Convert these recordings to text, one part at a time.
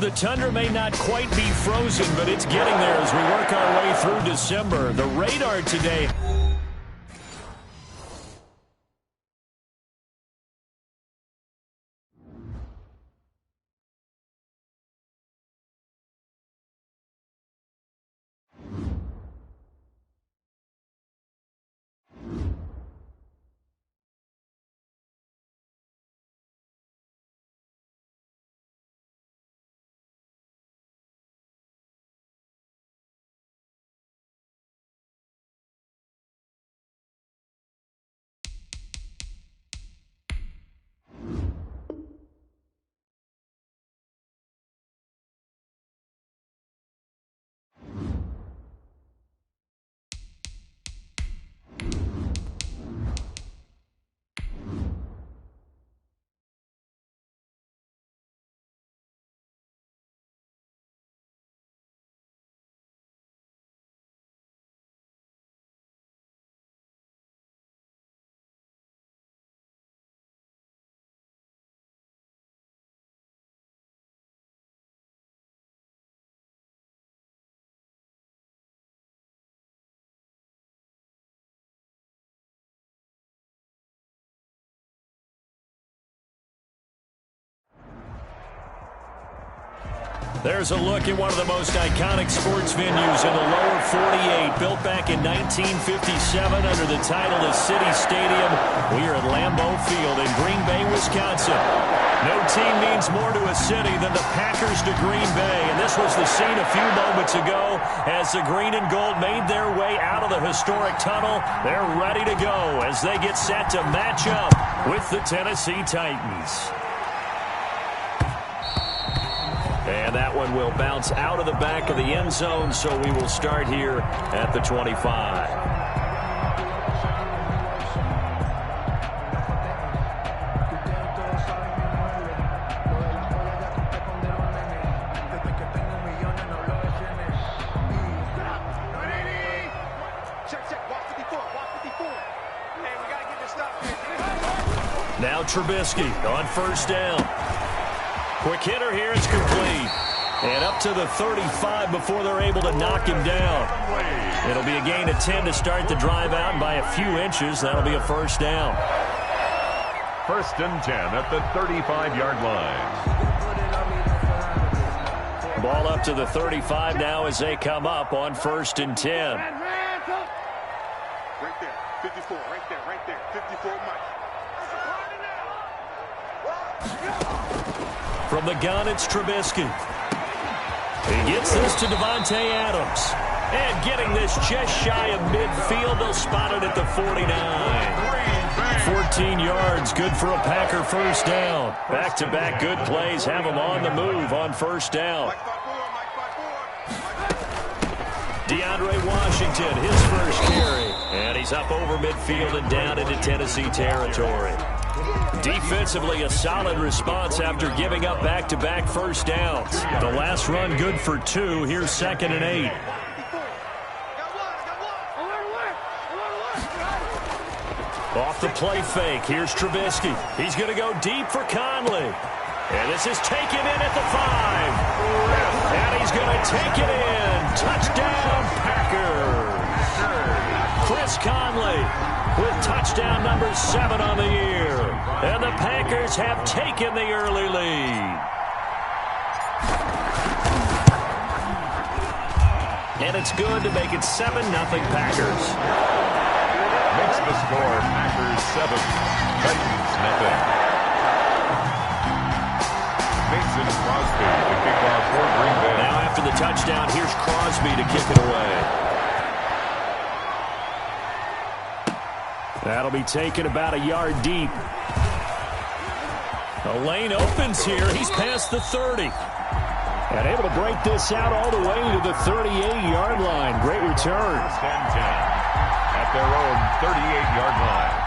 The tundra may not quite be frozen, but it's getting there as we work our way through December. The radar today. There's a look at one of the most iconic sports venues in the lower 48, built back in 1957 under the title of City Stadium. We are at Lambeau Field in Green Bay, Wisconsin. No team means more to a city than the Packers to Green Bay, and this was the scene a few moments ago as the green and gold made their way out of the historic tunnel. They're ready to go as they get set to match up with the Tennessee Titans. And that one will bounce out of the back of the end zone, so we will start here at the 25. Now Trubisky on first down. Quick hitter here, it's complete. And up to the 35 before they're able to knock him down. It'll be a gain of 10 to start the drive out, and by a few inches, that'll be a first down. First and 10 at the 35-yard line. Ball up to the 35 now as they come up on first and 10. Right there, 54, right there, 54 Mike. From the gun, it's Trubisky. He gets this to Devontae Adams. And getting this just shy of midfield, they'll spot it at the 49. 14 yards, good for a Packer first down. Back-to-back good plays have them on the move on first down. DeAndre Washington, his first carry. And he's up over midfield and down into Tennessee territory. Defensively, a solid response after giving up back-to-back first downs. The last run good for 2. Here's 2nd and 8. Off the play fake. Here's Trubisky. He's going to go deep for Conley. And this is taken in at the 5. And he's going to take it in. Touchdown, Packers. Chris Conley with touchdown number 7 on the year. And the Packers have taken the early lead. And it's good to make it 7-0 Packers. Makes the score Packers 7, Titans nothing. Mason Crosby to kick off for Green Bay. Now after the touchdown, here's Crosby to kick it away. That'll be taken about a yard deep. The lane opens here. He's past the 30. And able to break this out all the way to the 38-yard line. Great return. 10-10 at their own 38-yard line.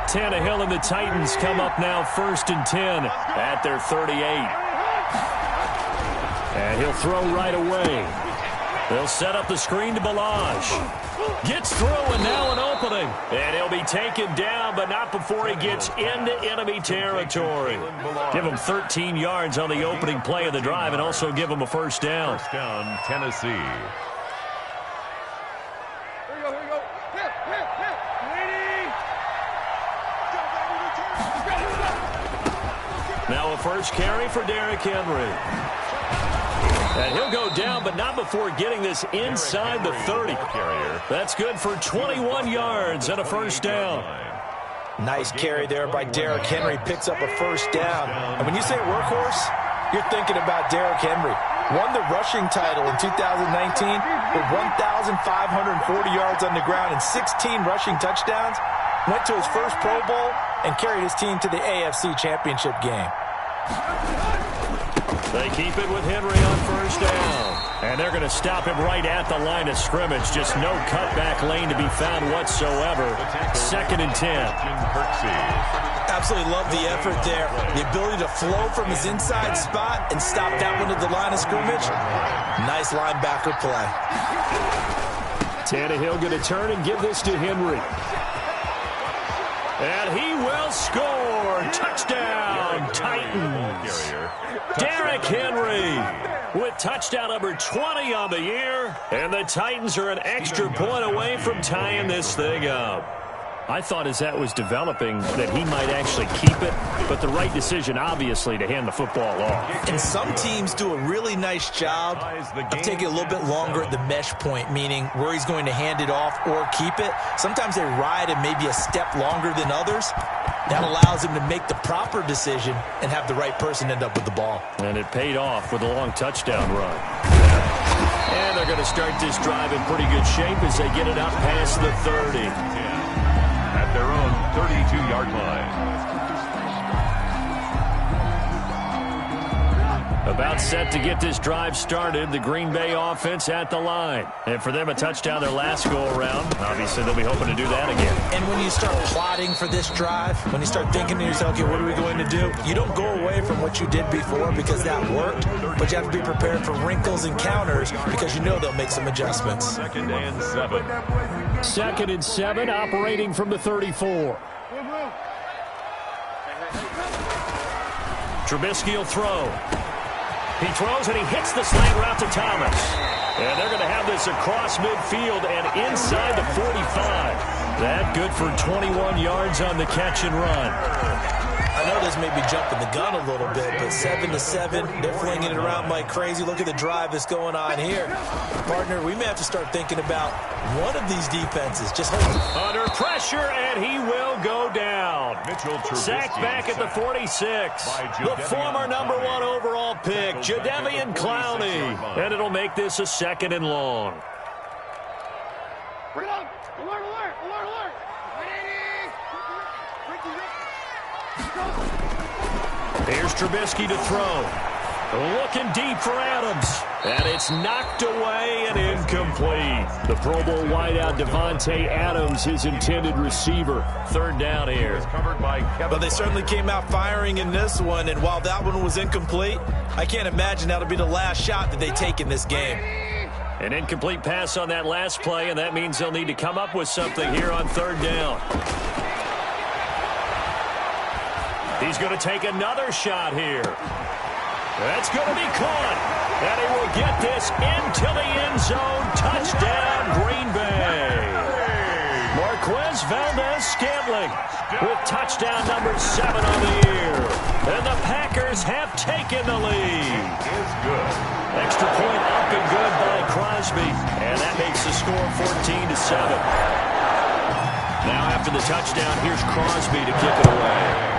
Tannehill and the Titans come up now 1st and 10 at their 38. And he'll throw right away. They'll set up the screen to Balaj. Gets through, and now an opening. And he'll be taken down, but not before he gets into enemy territory. Give him 13 yards on the opening play of the drive and also give him a first down. First down, Tennessee. Now a first carry for Derrick Henry. And he'll go down, but not before getting this inside the 30. That's good for 21 yards and a first down. Nice carry there by Derrick Henry. Picks up a first down. And when you say workhorse, you're thinking about Derrick Henry. Won the rushing title in 2019 with 1,540 yards on the ground and 16 rushing touchdowns. Went to his first Pro Bowl and carried his team to the AFC Championship game. They keep it with Henry on first down. And they're going to stop him right at the line of scrimmage. Just no cutback lane to be found whatsoever. 2nd and 10. Absolutely love the effort there. The ability to flow from his inside spot and stop that one at the line of scrimmage. Nice linebacker play. Tannehill going to turn and give this to Henry. And he will score. Touchdown, Titans. Derrick Henry with touchdown number 20 on the year. And the Titans are an extra point away from tying this thing up. I thought as that was developing that he might actually keep it, but the right decision, obviously, to hand the football off. And some teams do a really nice job of taking a little bit longer at the mesh point, meaning where he's going to hand it off or keep it. Sometimes they ride it maybe a step longer than others. That allows him to make the proper decision and have the right person end up with the ball. And it paid off with a long touchdown run. And they're going to start this drive in pretty good shape as they get it up past the 30. At their own 32-yard line. About set to get this drive started. The Green Bay offense at the line. And for them, a touchdown their last go-around. Obviously, they'll be hoping to do that again. And when you start plotting for this drive, when you start thinking to yourself, okay, what are we going to do? You don't go away from what you did before because that worked, but you have to be prepared for wrinkles and counters because you know they'll make some adjustments. 2nd and 7. 2nd and 7, operating from the 34. Trubisky will throw. He throws and he hits the slant route to Thomas. And they're going to have this across midfield and inside the 45. That good for 21 yards on the catch and run. I know this may be jumping the gun a little bit, but 7-7, they're flinging it around like crazy. Look at the drive that's going on here. Partner, we may have to start thinking about one of these defenses. Just hold it. Under pressure, and he will go down. Sacked back at the 46. The former number 1 overall pick, Jadeveon Clowney. And it'll make this a 2nd and long. Alert, alert, alert, alert. Here's Trubisky to throw. Looking deep for Adams. And it's knocked away and incomplete. The Pro Bowl wideout Devontae Adams, his intended receiver. 3rd down here. But they certainly came out firing in this one, and while that one was incomplete, I can't imagine that'll be the last shot that they take in this game. An incomplete pass on that last play, and that means they'll need to come up with something here on 3rd down. He's going to take another shot here. That's going to be caught. And he will get this into the end zone. Touchdown, Green Bay. Marquez Valdez-Scantling with touchdown number 7 on the year. And the Packers have taken the lead. Extra point up and good by Crosby. And that makes the score 14-7. Now after the touchdown, here's Crosby to kick it away.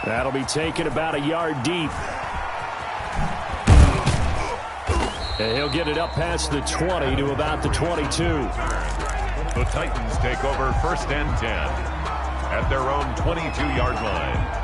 That'll be taken about a yard deep. And he'll get it up past the 20 to about the 22. The Titans take over 1st and 10 at their own 22-yard line.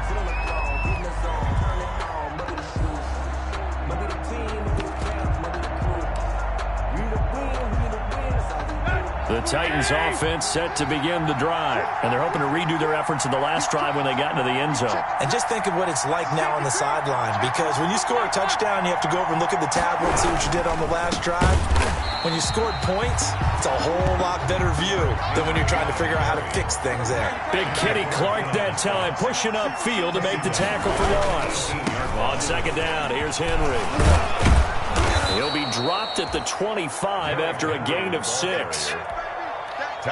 The Titans offense set to begin the drive, and they're hoping to redo their efforts in the last drive when they got into the end zone. And just think of what it's like now on the sideline, because when you score a touchdown, you have to go over and look at the tablet and see what you did on the last drive. When you scored points, it's a whole lot better view than when you're trying to figure out how to fix things there. Big Kenny Clark that time, pushing upfield to make the tackle for loss. On second down, here's Henry. He'll be dropped at the 25 after a gain of 6.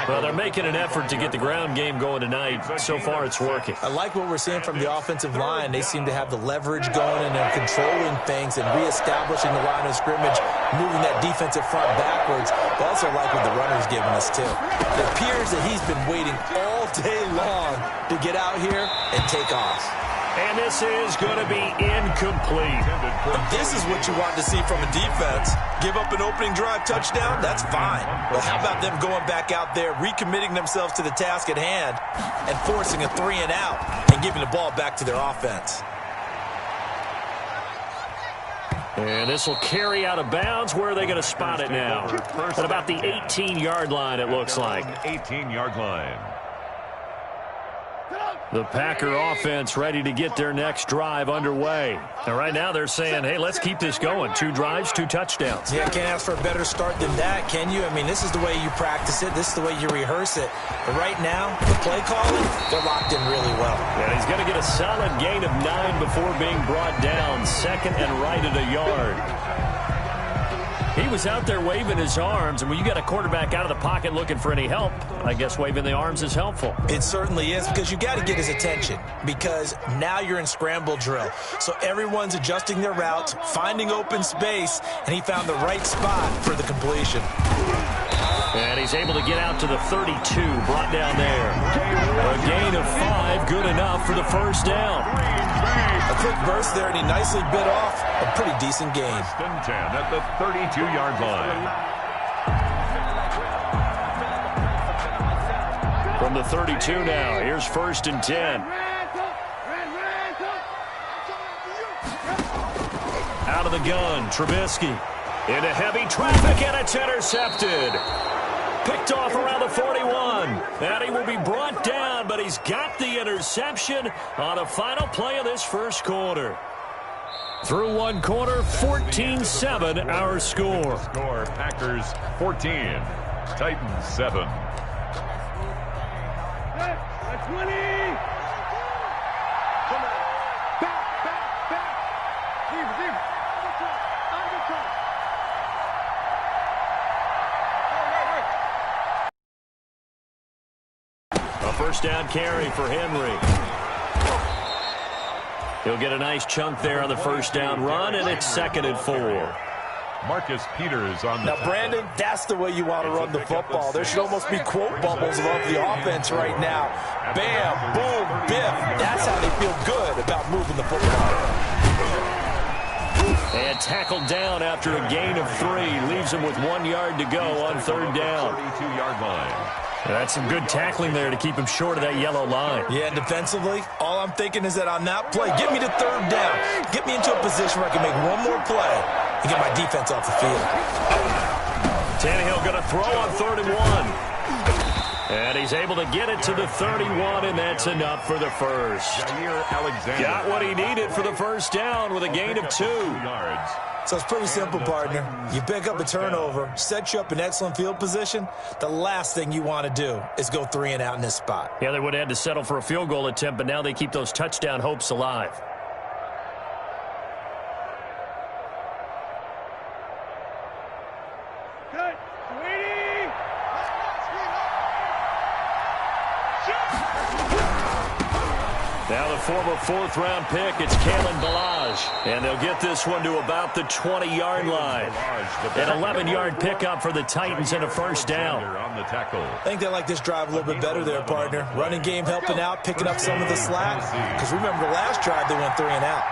Well, they're making an effort to get the ground game going tonight. So far, it's working. I like what we're seeing from the offensive line. They seem to have the leverage going, and they're controlling things and reestablishing the line of scrimmage, moving that defensive front backwards. But also like what the runner's giving us, too. It appears that he's been waiting all day long to get out here and take off. And this is going to be incomplete. And this is what you want to see from a defense. Give up an opening drive touchdown, that's fine. But how about them going back out there, recommitting themselves to the task at hand, and forcing a 3-and-out and giving the ball back to their offense. And this will carry out of bounds. Where are they going to spot it now? At about the 18-yard line, it looks like. 18-yard line. The Packer offense ready to get their next drive underway. And right now they're saying, hey, let's keep this going. 2 drives, 2 touchdowns. Yeah, can't ask for a better start than that, can you? I mean, this is the way you practice it. This is the way you rehearse it. But right now, the play calling, they're locked in really well. And he's going to get a solid gain of 9 before being brought down. Second and right at a yard. He was out there waving his arms, and when you got a quarterback out of the pocket looking for any help, I guess waving the arms is helpful. It certainly is, because you got to get his attention, because now you're in scramble drill. So everyone's adjusting their routes, finding open space, and he found the right spot for the completion. And he's able to get out to the 32, brought down there. A gain of 5, good enough for the first down. A quick burst there, and he nicely bit off a pretty decent gain. First and 10 at the 32-yard line. From the 32 now, here's first and 10. Out of the gun, Trubisky. Into heavy traffic, and it's intercepted. Picked off around the 41. And he will be brought down, but he's got the interception on a final play of this first quarter. Through one quarter, 14-7 our score. Score, Packers 14, Titans 7. 20. A first down carry for Henry. He'll get a nice chunk there on the first down run, and it's second and 4. Marcus Peters on the Now, Brandon, that's the way you want to run the football. There should almost be quote bubbles above the offense right now. Bam, boom, biff. That's how they feel good about moving the football. And tackled down after a gain of 3. Leaves him with 1 yard to go on third down. 32-yard line. That's some good tackling there to keep him short of that yellow line. Yeah, and defensively, all I'm thinking is that on that play, get me to third down. Get me into a position where I can make one more play and get my defense off the field. Tannehill going to throw on 3rd and 1. And he's able to get it to the 31, and that's enough for the first. Jair Alexander Got what he needed for the first down with a gain of 2. yards. So it's pretty simple, partner. You pick up a turnover, set you up in excellent field position. The last thing you want to do is go 3-and-out in this spot. Yeah, they would have had to settle for a field goal attempt, but now they keep those touchdown hopes alive. Good. Sweetie. Now the former 4th-round pick, it's Kalen Ballage. And they'll get this one to about the 20-yard line. An 11-yard pickup for the Titans and a first down. On the tackle. I think they like this drive a little bit better there, partner. Running game helping out, picking up some of the slack. Because remember, the last drive they went 3-and-out.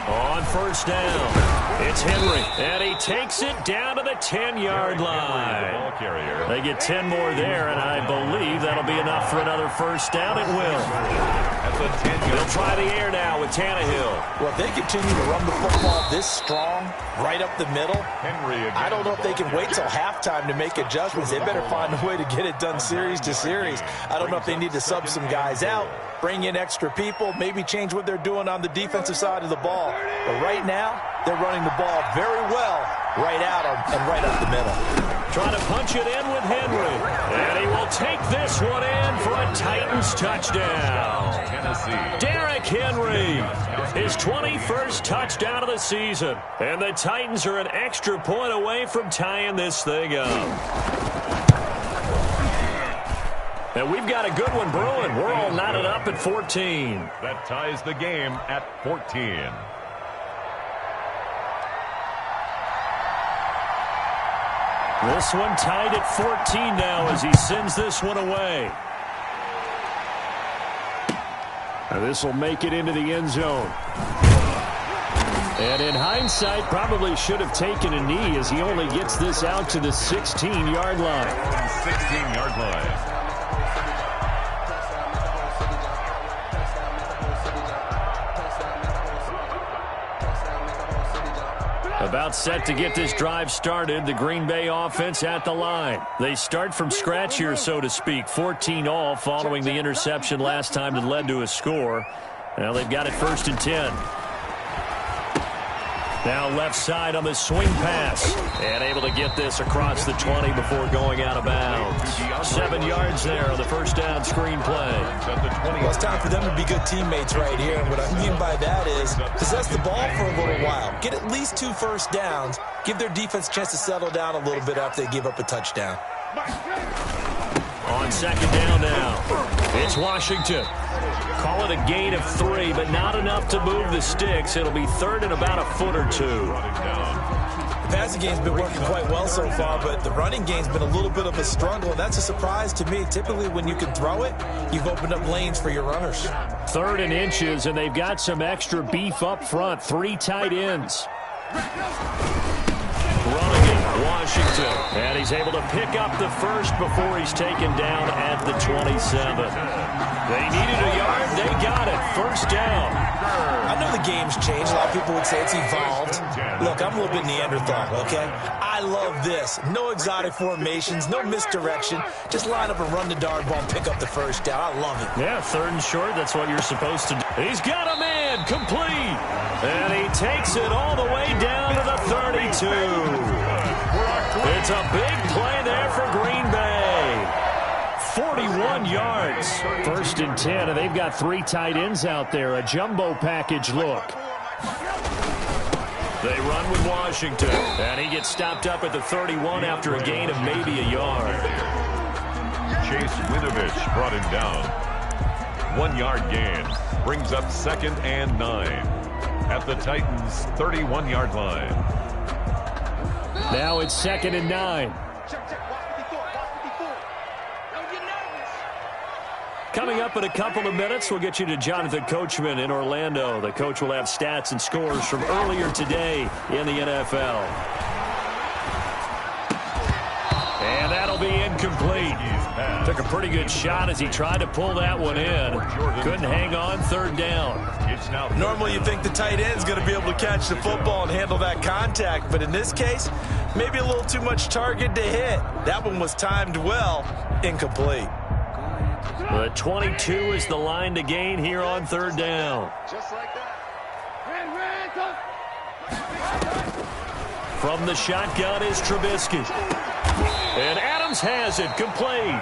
On first down. It's Henry, and he takes it down to the 10-yard line. They get 10 more there, and I believe that'll be enough for another first down. It will. They'll try the air now with Tannehill. Well, if they continue to run the football this strong, right up the middle, I don't know if they can wait till halftime to make adjustments. They better find a way to get it done series to series. I don't know if they need to sub some guys out, bring in extra people, maybe change what they're doing on the defensive side of the ball. But right now, they're running the ball very well right out and right up the middle. Trying to punch it in with Henry. And he will take this one in for a Titans touchdown. Derrick Henry, his 21st touchdown of the season. And the Titans are an extra point away from tying this thing up. And we've got a good one brewing. We're all knotted up at 14. That ties the game at 14. This one tied at 14 now as he sends this one away. And this will make it into the end zone. And in hindsight, probably should have taken a knee as he only gets this out to the 16-yard line. 16-yard line. About set to get this drive started, the Green Bay offense at the line. They start from scratch here, so to speak. 14-all following the interception last time that led to a score. Now they've got it 1st and 10. Now left side on the swing pass. And able to get this across the 20 before going out of bounds. 7 yards there on the first down screen play. Well, it's time for them to be good teammates right here. And what I mean by that is possess the ball for a little while. Get at least 2 first downs. Give their defense a chance to settle down a little bit after they give up a touchdown. On 2nd down now, it's Washington. Call it a gain of 3, but not enough to move the sticks. It'll be 3rd and about a foot or 2. The passing game's been working quite well so far, but the running game's been a little bit of a struggle, and that's a surprise to me. Typically, when you can throw it, you've opened up lanes for your runners. 3rd and inches, and they've got some extra beef up front. 3 tight ends. Running it, Washington. And he's able to pick up the first before he's taken down at the 27. They needed a yard. They got it. 1st down. I know the game's changed. A lot of people would say it's evolved. Look, I'm a little bit Neanderthal, okay? I love this. No exotic formations, no misdirection. Just line up and run the dart ball and pick up the 1st down. I love it. Yeah, 3rd and short. That's what you're supposed to do. He's got a man. Complete. And he takes it all the way down to the 32. It's a big play there for Green Bay. 41 yards. 1st and 10, and they've got 3 tight ends out there. A jumbo package look. They run with Washington, and he gets stopped up at the 31 after a gain of maybe a yard. Chase Winovich brought him down. 1-yard gain. Brings up 2nd and 9. At the Titans' 31-yard line. Now it's 2nd and 9. Coming up in a couple of minutes, we'll get you to Jonathan Coachman in Orlando. The coach will have stats and scores from earlier today in the NFL. And that'll be incomplete. Took a pretty good shot as he tried to pull that one in. Couldn't hang on. 3rd down. Normally you think the tight end's going to be able to catch the football and handle that contact, but in this case, maybe a little too much target to hit. That one was timed well. Incomplete. The 22 is the line to gain here on 3rd down. Just like that. From the shotgun is Trubisky. And Adams has it complete.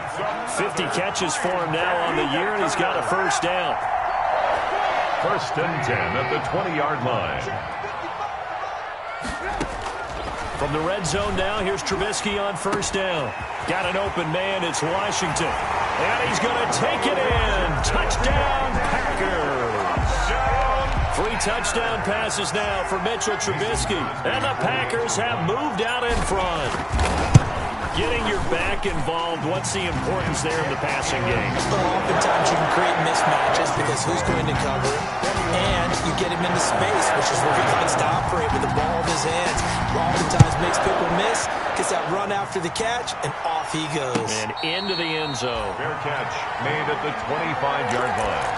50 catches for him now on the year, and he's got a 1st down. 1st and 10 at the 20-yard line. From the red zone now, here's Trubisky on 1st down. Got an open man, it's Washington. And he's going to take it in. Touchdown, Packers. 3 touchdown passes now for Mitchell Trubisky. And the Packers have moved out in front. Getting your back involved, what's the importance there in the passing game? Well, oftentimes you can create mismatches because who's going to cover him, and you get him into space, which is where he likes to operate with the ball in his hands. Oftentimes makes people miss, gets that run after the catch, and off he goes. And into the end zone. Fair catch made at the 25-yard line.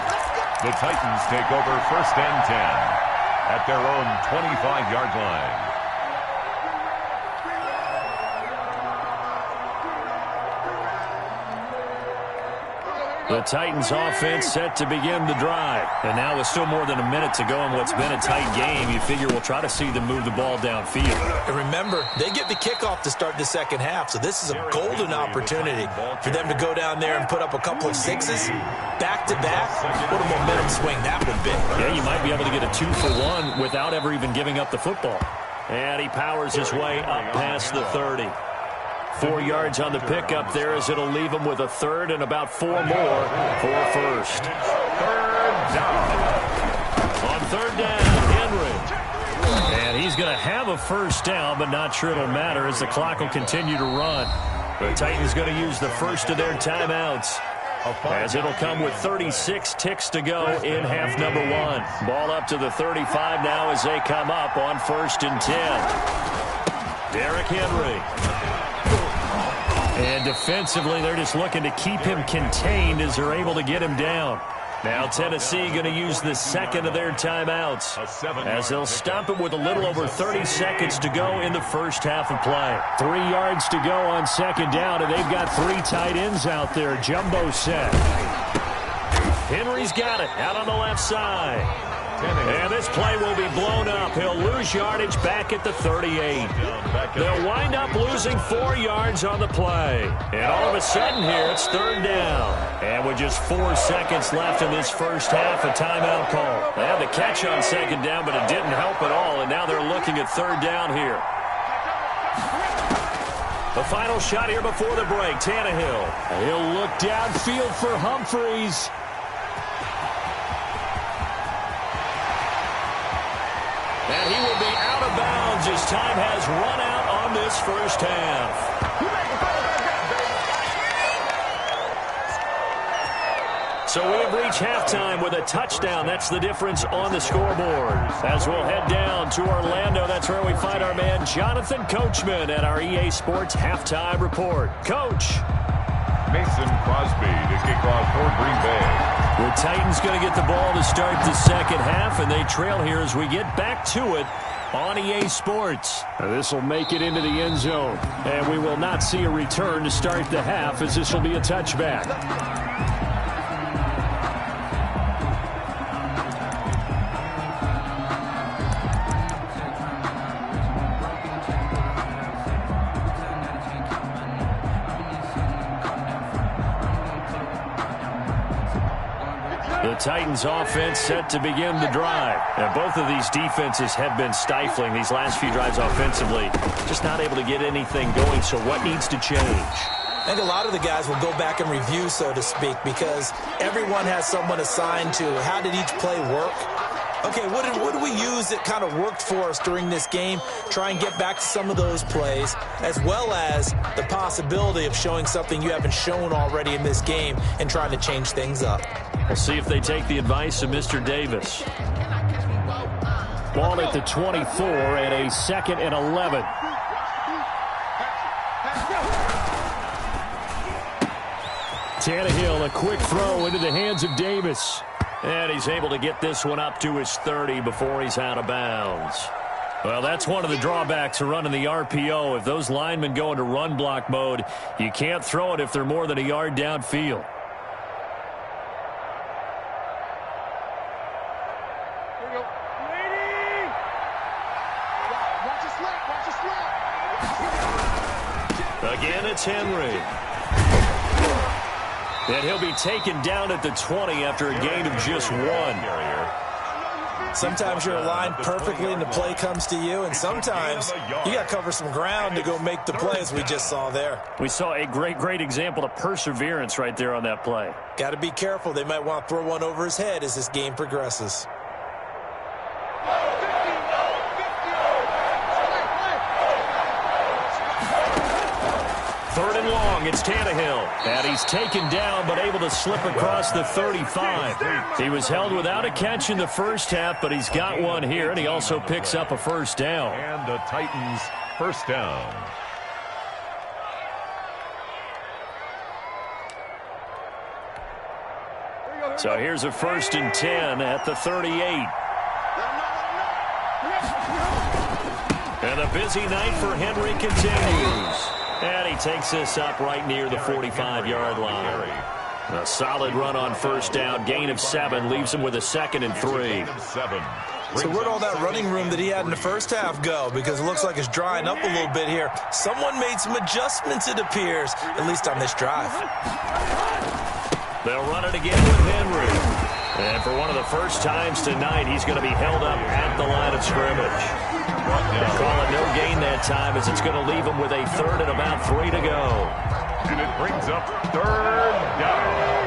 The Titans take over 1st and 10 at their own 25-yard line. The Titans offense set to begin the drive. And now with still more than a minute to go in what's been a tight game, you figure we'll try to see them move the ball downfield. And remember, they get the kickoff to start the second half, so this is a golden opportunity for them to go down there and put up a couple of sixes back-to-back. What a momentum swing that would be. Yeah, you might be able to get a 2-for-1 without ever even giving up the football. And he powers his way up past the 30. 4 yards on the pickup there as it'll leave him with a third and about 4 more for first. Third down. On third down, Henry. And he's going to have a first down, but not sure it'll matter as the clock will continue to run. The Titans going to use the first of their timeouts, as it'll come with 36 ticks to go in half number 1. Ball up to the 35 now as they come up on 1st and 10. Derrick Henry. And defensively, they're just looking to keep him contained as they're able to get him down. Now Tennessee going to use the second of their timeouts, as they'll stop it with a little over 30 seconds to go in the first half of play. 3 yards to go on second down, and they've got 3 tight ends out there. Jumbo set. Henry's got it out on the left side. And this play will be blown up. He'll lose yardage back at the 38. They'll wind up losing 4 yards on the play. And all of a sudden here, it's third down. And with just 4 seconds left in this first half, a timeout call. They had the catch on second down, but it didn't help at all. And now they're looking at third down here. The final shot here before the break, Tannehill. He'll look downfield for Humphreys. And he will be out of bounds as time has run out on this first half. So we have reached halftime with a touchdown. That's the difference on the scoreboard. As we'll head down to Orlando, that's where we find our man Jonathan Coachman at our EA Sports Halftime Report. Coach. Mason Crosby to kick off for Green Bay. The Titans going to get the ball to start the second half, and they trail here as we get back to it on EA Sports. This will make it into the end zone, and we will not see a return to start the half, as this will be a touchback. The Titans offense set to begin the drive. And both of these defenses have been stifling these last few drives offensively. Just not able to get anything going, so what needs to change? I think a lot of the guys will go back and review, so to speak, because everyone has someone assigned to how did each play work. Okay, what did we use that kind of worked for us during this game? Try and get back to some of those plays, as well as the possibility of showing something you haven't shown already in this game and trying to change things up. We'll see if they take the advice of Mr. Davis. Ball at the 24 and a 2nd and 11. Tannehill, a quick throw into the hands of Davis. And he's able to get this one up to his 30 before he's out of bounds. Well, that's one of the drawbacks of running the RPO. If those linemen go into run block mode, you can't throw it if they're more than a yard downfield. Again, it's Henry. And he'll be taken down at the 20 after a gain of just 1. Sometimes you're aligned perfectly and the play comes to you, and sometimes you got to cover some ground to go make the play, as we just saw there. We saw a great example of perseverance right there on that play. Got to be careful. They might want to throw one over his head as this game progresses. long. It's Tannehill. And he's taken down but able to slip across the 35. He was held without a catch in the first half, but he's got one here, and he also picks up a first down. And the Titans first down. So here's a 1st and 10 at the 38. And a busy night for Henry continues. And he takes this up right near the 45-yard line. A solid run on first down. Gain of 7 leaves him with a 2nd and 3. So where'd all that running room that he had in the first half go? Because it looks like it's drying up a little bit here. Someone made some adjustments, it appears, at least on this drive. They'll run it again with Henry. And for one of the first times tonight, he's going to be held up at the line of scrimmage. They call it no gain that time, as it's going to leave him with a 3rd and about 3 to go. And it brings up 3rd down.